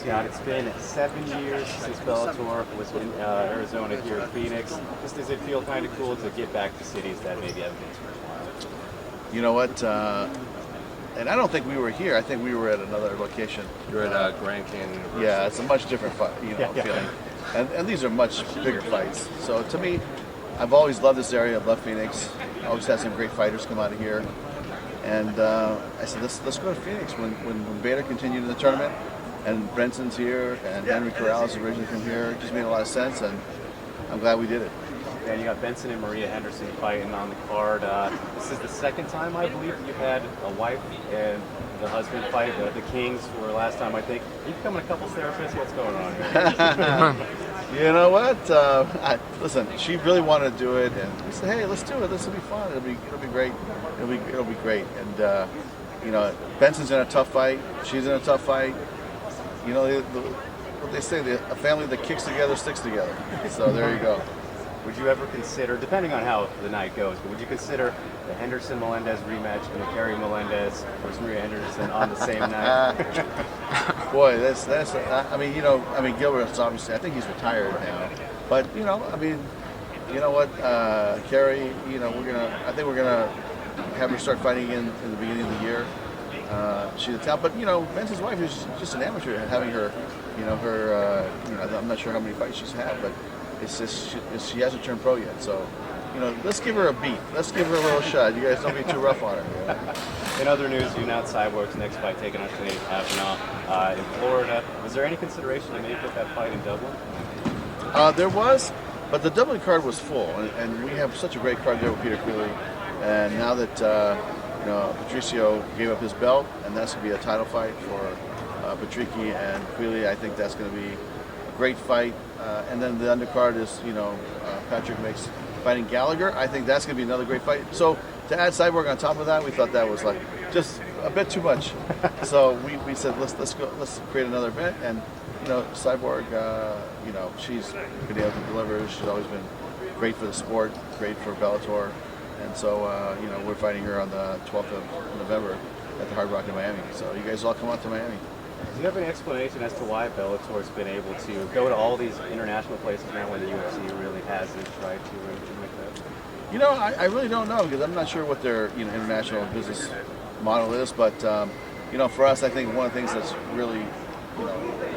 Scott, it's been 7 years since Bellator was in Arizona here in Phoenix. Just does it feel kind of cool to get back to cities that maybe haven't been to in a while? You know what? And I don't think we were here. I think we were at another location. You're at Grand Canyon University. Yeah, it's a much different fight, feeling. And these are much bigger fights. So to me, I've always loved this area. I've loved Phoenix. I always had some great fighters come out of here. And I said, let's go to Phoenix when Bader continued in the tournament. And Brenson's here, and Henry Corrales originally from here. It just made a lot of sense, and I'm glad we did it. And you got Benson and Maria Henderson fighting on the card. This is the second time, I believe, you've had a wife and the husband fight. The Kings were last time, I think. Are you becoming a couples therapist? What's going on here? You know what? Listen, she really wanted to do it, and we said, "Hey, let's do it. This will be fun. It'll be great. It'll be great." And Benson's in a tough fight. She's in a tough fight. You know, what they say, a family that kicks together sticks together. So there you go. Would you ever consider, depending on how the night goes, but would you consider the Henderson-Melendez rematch and the Kerry-Melendez versus Maria Henderson on the same night? Boy, that's. Gilbert's obviously. I think he's retired now, but you know what, Kerry. I think we're gonna have her start fighting in the beginning of the year. She's a talent, but Benson's wife is just an amateur, having her, I'm not sure how many fights she's had, but it's just she hasn't turned pro yet. So, let's give her a beat. Let's give her a little shot. You guys don't be too rough on her. In other news, you announced Cyborg's next fight taking on Sinead Kavanaugh in Florida. Was there any consideration to maybe put that fight in Dublin? There was, but the Dublin card was full, and we have such a great card there with Peter Queally. And now that Patricio gave up his belt, and that's going to be a title fight for Patricky and Queally, I think that's going to be a great fight. And then the undercard is, Patrick makes fighting Gallagher. I think that's going to be another great fight. So to add Cyborg on top of that, we thought that was like just a bit too much. So we said let's create another event. And Cyborg, she's been able to deliver. She's always been great for the sport, great for Bellator. And so, we're fighting her on the 12th of November at the Hard Rock in Miami. So you guys all come out to Miami. Do you have any explanation as to why Bellator's been able to go to all these international places now when the UFC really hasn't tried to or anything like that? I really don't know, because I'm not sure what their international business model is. But for us, I think one of the things that's really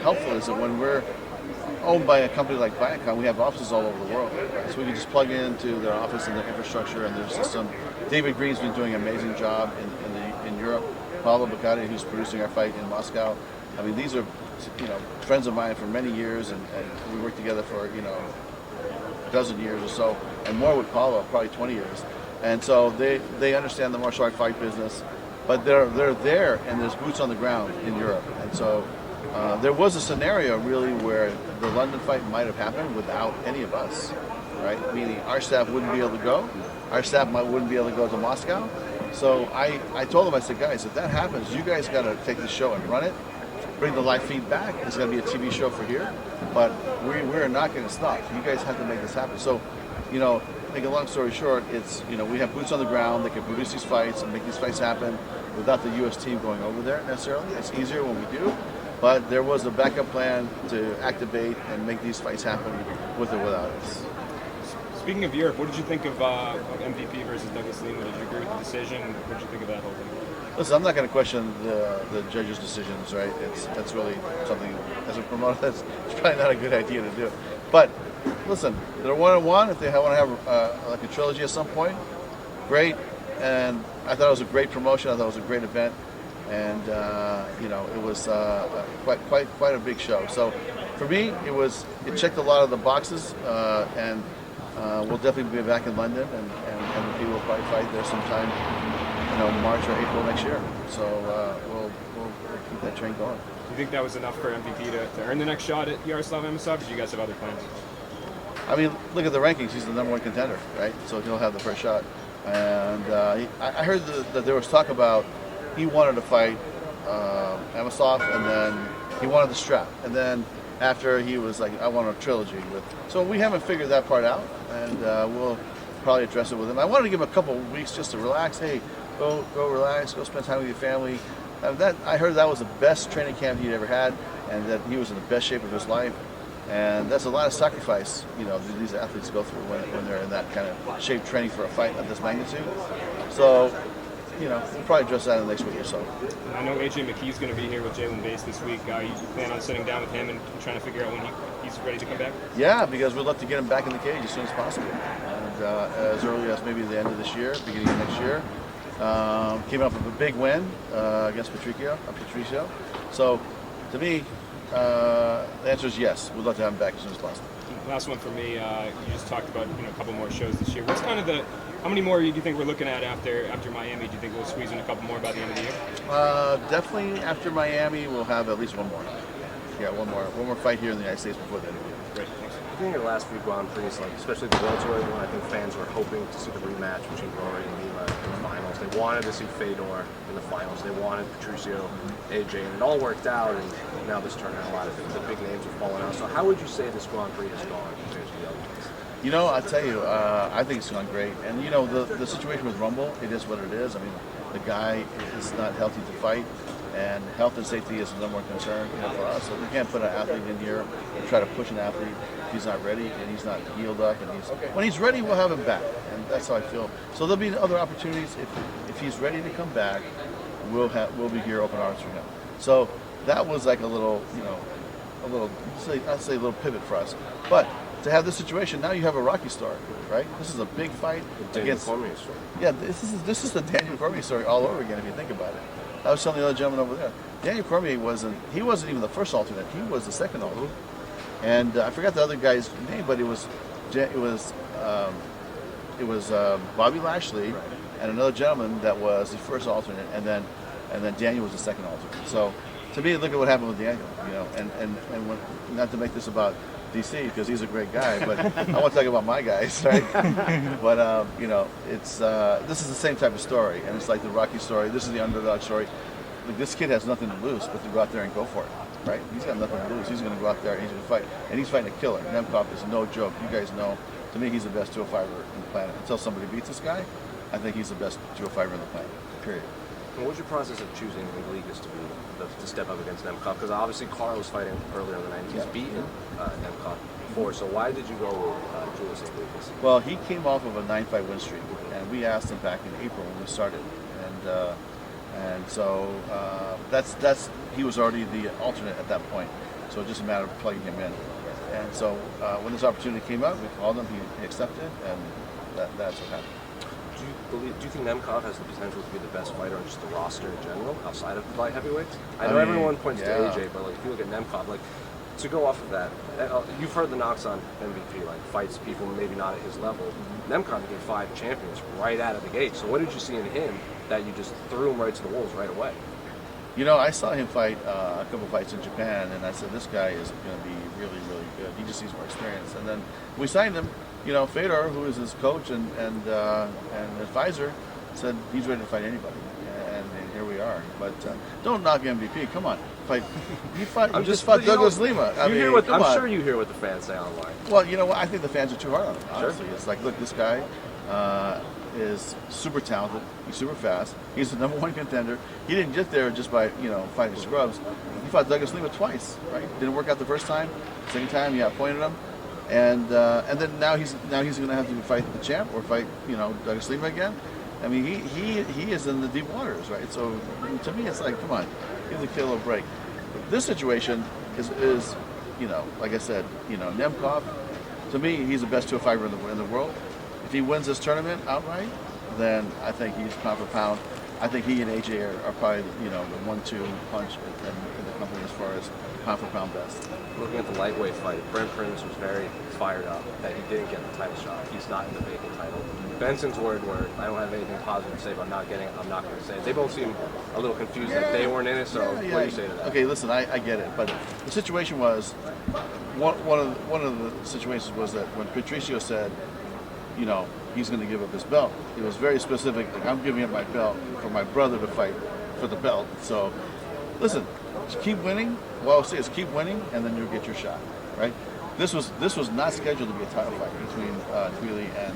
helpful is that when we're owned by a company like Viacom, we have offices all over the world, right? So we can just plug into their office and their infrastructure and their system. David Green's been doing an amazing job in Europe. Paulo Bacatti, who's producing our fight in Moscow. I mean, these are friends of mine for many years, and we worked together for a dozen years or so, and more with Paulo, probably 20 years. And so they understand the martial art fight business, but they're there, and there's boots on the ground in Europe. And so there was a scenario really where the London fight might have happened without any of us, right? Meaning our staff wouldn't be able to go, our staff wouldn't be able to go to Moscow. So I told them, I said, guys, if that happens, you guys got to take the show and run it, bring the live feed back. It's going to be a TV show for here, but we're not going to stop. You guys have to make this happen. So, make a long story short, it's we have boots on the ground that can produce these fights and make these fights happen without the U.S. team going over there necessarily. It's easier when we do. But there was a backup plan to activate and make these fights happen with or without us. Speaking of Europe, what did you think of MVP versus Douglas Lima? Did you agree with the decision? What did you think of that whole thing? Listen, I'm not going to question the judges' decisions, right? That's really something, as a promoter, it's probably not a good idea to do. But listen, they're 1-1. If they want to have like a trilogy at some point, great. And I thought it was a great promotion. I thought it was a great event. And it was quite a big show. So for me, it checked a lot of the boxes, and we'll definitely be back in London, and MVP will probably fight there sometime, March or April next year. So we'll keep that train going. Do you think that was enough for MVP to earn the next shot at Yaroslav Amosov, or do you guys have other plans? I mean, look at the rankings. He's the #1 contender, right? So he'll have the first shot. And I heard that there was talk about he wanted to fight Amosov, and then he wanted the strap. And then after he was like, I want a trilogy with. So we haven't figured that part out, and we'll probably address it with him. I wanted to give him a couple of weeks just to relax. Hey, go relax, go spend time with your family. That I heard that was the best training camp he'd ever had, and that he was in the best shape of his life. And that's a lot of sacrifice, these athletes go through when they're in that kind of shape training for a fight of this magnitude. So, we'll probably address that in the next week or so. I know AJ McKee's going to be here with Jalen Bates this week. You plan on sitting down with him and trying to figure out when he's ready to come back? Yeah, because we'd love to get him back in the cage as soon as possible. And as early as maybe the end of this year, beginning of next year. Came up with a big win against Patricio. So, to me, the answer is yes. We'd love to have him back as soon as possible. Last one for me. You just talked about a couple more shows this year. What's kind of how many more do you think we're looking at after Miami? Do you think we'll squeeze in a couple more by the end of the year? Definitely after Miami, we'll have at least one more. Yeah, one more fight here in the United States before the end of the year. Great, thanks. I think your last few Grand Prix, especially the Bellator one, I think fans were hoping to see the rematch between Rory and Lima in the finals. They wanted to see Fedor in the finals. They wanted Patricio, AJ, and it all worked out. And now this tournament, a lot of the big names are falling out. So how would you say this Grand Prix has gone compared to the other ones? I tell you, I think it's gone great. And the situation with Rumble, it is what it is. I mean, the guy is not healthy to fight, and health and safety is the number one concern for us. So we can't put an athlete in here and try to push an athlete if he's not ready and he's not healed up. And when he's ready, we'll have him back, and that's how I feel. So there'll be other opportunities if he's ready to come back. We'll be here, open arms for him. So that was like a little pivot for us, but. To have this situation, now you have a Rocky story, right? This is a big fight against Cormier story. Yeah, this is the Daniel Cormier story all over again if you think about it. I was telling the other gentleman over there, Daniel Cormier wasn't even the first alternate. He was the second alternate, and I forgot the other guy's name, but it was Bobby Lashley and another gentleman that was the first alternate, and then Daniel was the second alternate. So to me, look at what happened with Daniel, and not to make this about DC because he's a great guy, but I want to talk about my guys, right? But it's this is the same type of story, and it's like the Rocky story. This is the underdog story. Like, this kid has nothing to lose but to go out there and go for it, right? He's got nothing to lose. He's going to go out there and he's going to fight, and he's fighting a killer. Nemkov is no joke. You guys know. To me, he's the best 205er in the planet. Until somebody beats this guy, I think he's the best 205er in the planet. Period. And what was your process of choosing Iglesias to step up against Nemkov? Because obviously Carl was fighting earlier in the night. He's beaten Nemkov before. So why did you go with Julius Iglesias? Well, he came off of a 9-fight win streak, and we asked him back in April when we started, and so that's he was already the alternate at that point. So it's just a matter of plugging him in. And so when this opportunity came up, we called him. He accepted, and that's what happened. Do you think Nemkov has the potential to be the best fighter on just the roster in general, outside of the light heavyweights? I know everyone points to AJ, but if you look at Nemkov, to go off of that, you've heard the knocks on MVP, fights people maybe not at his level. Nemkov became 5 champions right out of the gate. So what did you see in him that you just threw him right to the wolves right away? I saw him fight a couple fights in Japan, and I said, this guy is going to be really, really good. He just needs more experience. And then we signed him. Fedor, who is his coach and advisor, said he's ready to fight anybody, and here we are. But don't knock MVP. Come on, fight. He fought Douglas Lima. I'm sure you hear what the fans say online. Well, you know what? I think the fans are too hard on him. Honestly, It's like, look, this guy is super talented. He's super fast. He's the #1 contender. He didn't get there just by fighting scrubs. He fought Douglas Lima twice, right? Didn't work out the first time. Second time, he appointed him. And then now he's going to have to fight the champ or fight Douglas Lima again. I mean he is in the deep waters, right? So to me it's like, come on, give the kid a little break. But this situation is like I said, Nemkov, to me he's the best 205er in the world. If he wins this tournament outright, then I think he's pound for pound. I think he and AJ are probably the 1-2 punch in the company as far as pound for pound best. Looking at the lightweight fight, Brent Prince was very fired up that he didn't get the title shot. He's not in the vacant title. Benson's word, I don't have anything positive to say about not getting it. I'm not going to say it. They both seem a little confused that they weren't in it, so what do you say to that? Okay, listen, I get it, but the situation was, one of the situations was that when Patricio said, he's going to give up his belt, he was very specific, like, I'm giving up my belt for my brother to fight for the belt. So, listen, just keep winning. What I'll say is keep winning, and then you'll get your shot, right? This was not scheduled to be a title fight between Twili and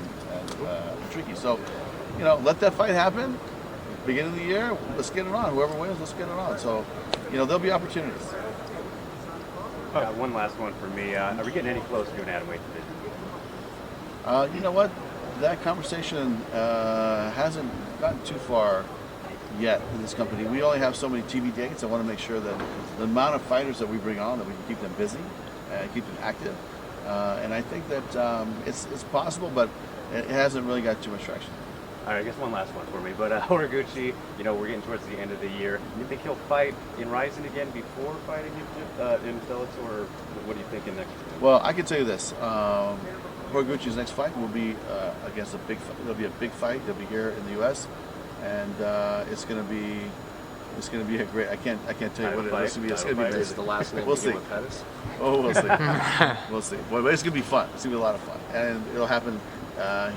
Patricky. So, let that fight happen. beginning of the year, let's get it on. Whoever wins, let's get it on. So, there'll be opportunities. One last one for me. Are we getting any closer to an atomweight division? You know what? That conversation hasn't gotten too far yet in this company. We only have so many TV dates. I want to make sure that the amount of fighters that we bring on, that we can keep them busy and keep them active. And I think that it's possible, but it hasn't really got too much traction. All right, I guess one last one for me. But Horiguchi, we're getting towards the end of the year. You think he'll fight in Rising again before fighting in Bellator, or what are you thinking next? Well, I can tell you this. Horiguchi's next fight will be against a big. It'll be a big fight. It'll be here in the U.S. and it's going to be a great. I can't tell you what it is. It's going to be Is amazing. the last name We'll see. with Pettis? Oh, we'll see. We'll see. But it's going to be fun. It's going to be a lot of fun, and it'll happen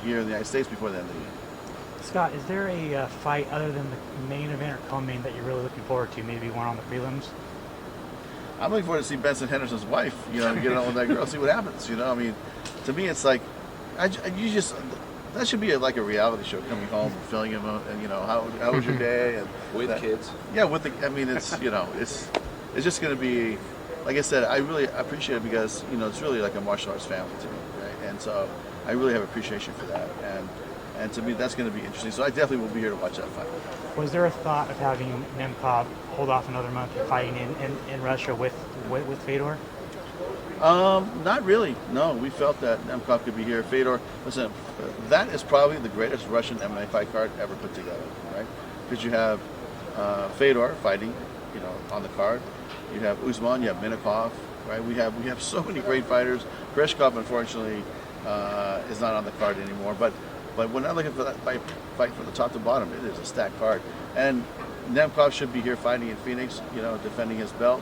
here in the United States before the end of the year. Scott, is there a fight other than the main event or co-main that you're really looking forward to? Maybe one on the prelims? I'm looking forward to see Benson Henderson's wife, get on with that girl, see what happens. I mean, to me, it's like, that should be like a reality show, coming home and filling him out, and how was your day? And With kids? Yeah, it's it's just going to be, like I said, I really appreciate it because, it's really like a martial arts family to me, right? And so I really have appreciation for that. And to me, that's going to be interesting. So I definitely will be here to watch that fight. Was there a thought of having Nemkov hold off another month and fighting in Russia with Fedor? Not really. No, we felt that Nemkov could be here. Fedor, listen, that is probably the greatest Russian MMA fight card ever put together, right? Because you have Fedor fighting, on the card. You have Usman, you have Minakov, right? We have so many great fighters. Greshkov, unfortunately, is not on the card anymore. But when I look at that fight from the top to bottom, it is a stacked card. And Nemkov should be here fighting in Phoenix, defending his belt.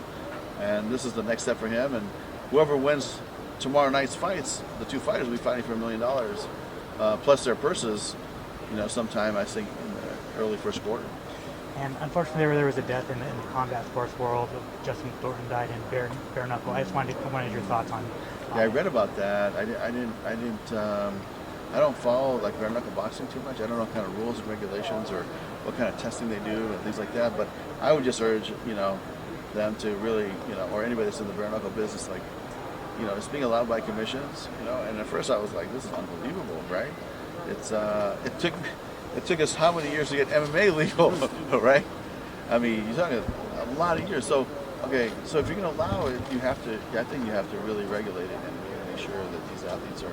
And this is the next step for him. And whoever wins tomorrow night's fights, the two fighters will be fighting for $1 million, plus their purses, sometime, I think, in the early first quarter. And unfortunately, there was a death in the combat sports world. Justin Thornton died in bare knuckle. I just wanted your thoughts on. Yeah, I read about that. I don't follow like bare knuckle boxing too much. I don't know what kind of rules and regulations or what kind of testing they do and things like that. But I would just urge, them to really, or anybody that's in the bare knuckle business, like, it's being allowed by commissions, And at first I was like, this is unbelievable, right? It took us how many years to get MMA legal, right? I mean, you're talking a lot of years. So, okay, so if you're going to allow it, I think you have to really regulate it and make sure that these athletes are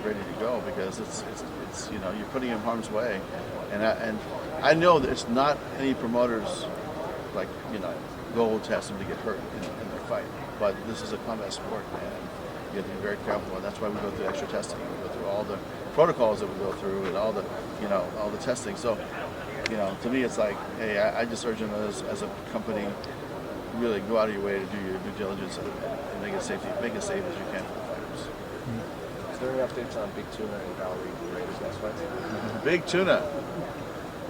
ready to go, because it's you're putting them in harm's way, and I know that it's not any promoters like goal to ask them to get hurt in their fight, but this is a combat sport and you have to be very careful, and that's why we go through extra testing. We go through all the protocols that we go through and all the testing. So to me it's like, hey, I just urge them as a company, really go out of your way to do your due diligence and make it safe as you can for the fighters. Is there any updates on Big Tuna and Valerie Raiders next fight? Big Tuna.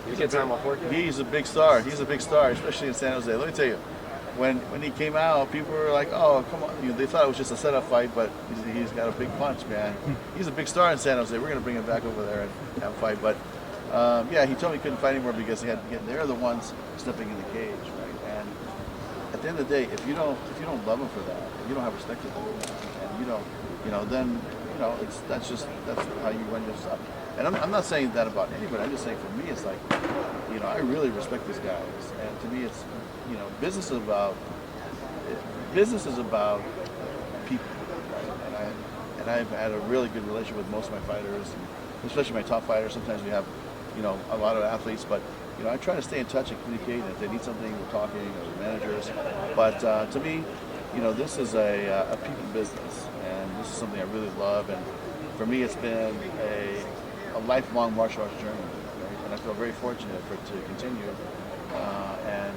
You get time off work? He's a big star. He's a big star, especially in San Jose. Let me tell you, when he came out, people were like, "Oh, come on!" They thought it was just a setup fight, but he's got a big punch, man. He's a big star in San Jose. We're gonna bring him back over there and have a fight. But yeah, he told me he couldn't fight anymore because they're the ones stepping in the cage, right? And at the end of the day, if you don't love him for that, if you don't have respect for them, and you don't, then that's how you run your stuff. And I'm not saying that about anybody. I'm just saying for me, it's like, I really respect these guys. And to me, it's, business is about people, right? And I've had a really good relationship with most of my fighters, and especially my top fighters. Sometimes we have, a lot of athletes, but I try to stay in touch and communicate. And if they need something, we're talking, or the managers. But to me, this is a people business, and this is something I really love. And for me, it's been a lifelong martial arts journey, right? And I feel very fortunate for it to continue. And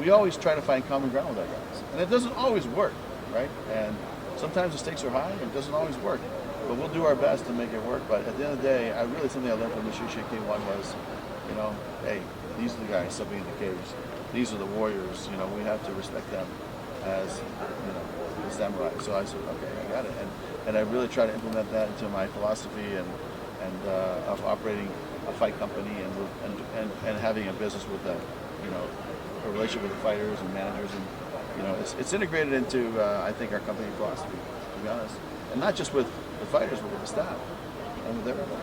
we always try to find common ground with our guys, and it doesn't always work, right? And sometimes the stakes are high, and it doesn't always work. But we'll do our best to make it work. But at the end of the day, something I learned from the Shusha K1 was, hey, these are the guys stepping in the cage. These are the warriors. We have to respect them as the samurai. So I said, okay, I got it, and I really try to implement that into my philosophy and of operating a fight company and having a business with a a relationship with the fighters and managers, and it's integrated into I think our company philosophy, to be honest, and not just with the fighters, but with the staff and with everybody.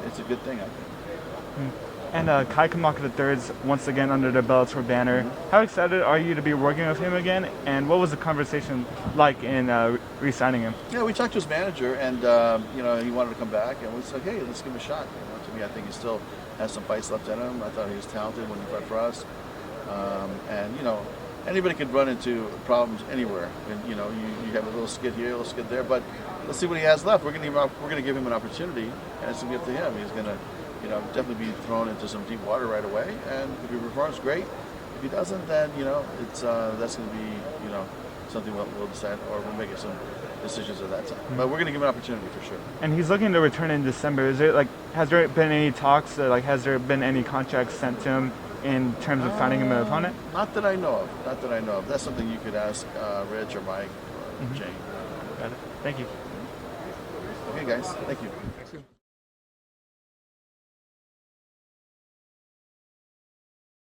It's a good thing, I think. And Kai Kamaka III is once again under the Bellator banner. How excited are you to be working with him again? And what was the conversation like in re-signing him? Yeah, we talked to his manager, and he wanted to come back, and we said, hey, let's give him a shot. To me, I think he still has some fights left in him. I thought he was talented when he fought for us, and anybody could run into problems anywhere. And you have a little skid here, a little skid there, but let's see what he has left. We're going to give him an opportunity, and it's going to be up to him. He's going to definitely be thrown into some deep water right away, and if he performs, great. If he doesn't, then it's that's going to be something we'll decide, or we'll make some decisions at that time. But we're going to give him an opportunity for sure. And he's looking to return in December. Has there been any talks? Has there been any contracts sent to him in terms of finding him an opponent? Not that I know of. That's something you could ask Rich or Mike or Jane. Got it. Thank you. Okay, guys. Thank you.